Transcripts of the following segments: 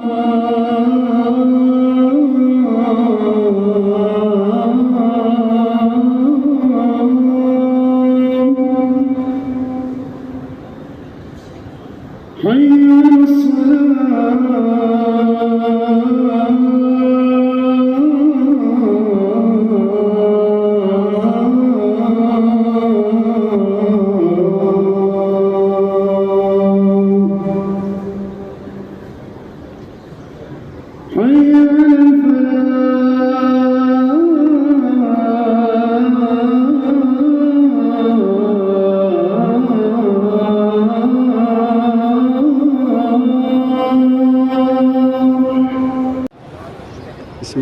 بسم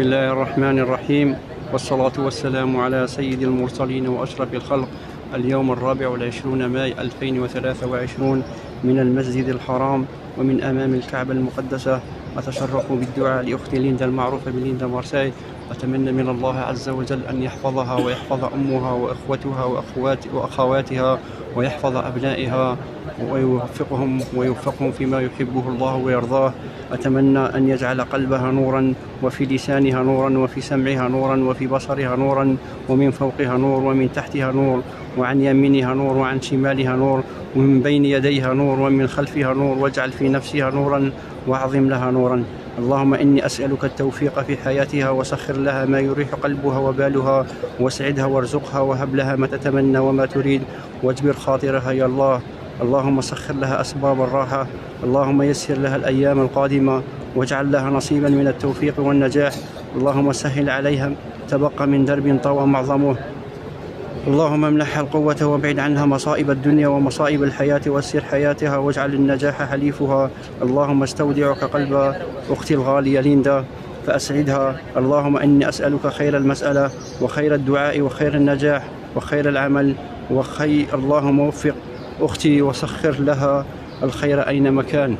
الله الرحمن الرحيم، والصلاة والسلام على سيد المرسلين وأشرف الخلق. اليوم 24 ماي 2023 من المسجد الحرام ومن أمام الكعبة المقدسة. أتشرف بالدعاء لأختي ليندا المعروفة بليندا مارساي. أتمنى من الله عز وجل أن يحفظها ويحفظ أمها وإخوتها وأخواتها ويحفظ أبنائها ويوفقهم فيما يحبه الله ويرضاه. أتمنى أن يجعل قلبها نورا، وفي لسانها نورا، وفي سمعها نورا، وفي بصرها نورا، ومن فوقها نور، ومن تحتها نور، وعن يمينها نور، وعن شمالها نور، ومن بين يديها نور، ومن خلفها نور. واجعل في نفسها نورا وأعظم لها نورا. اللهم إني أسألك التوفيق في حياتها، وسخر لها ما يريح قلبها وبالها، واسعدها وارزقها، وهب لها ما تتمنى وما تريد، واجبر خاطرها يا الله. اللهم سخر لها أسباب الراحة. اللهم يسر لها الأيام القادمة، واجعل لها نصيبا من التوفيق والنجاح. اللهم سهل عليها تبقى من درب طوى معظمه. اللهم امنحها القوة وابعد عنها مصائب الدنيا ومصائب الحياة، وسر حياتها واجعل النجاح حليفها. اللهم استودعك قلب أختي الغالية ليندا فأسعدها. اللهم إني أسألك خير المسألة وخير الدعاء وخير النجاح وخير العمل اللهم وفق أختي وسخر لها الخير أينما كان.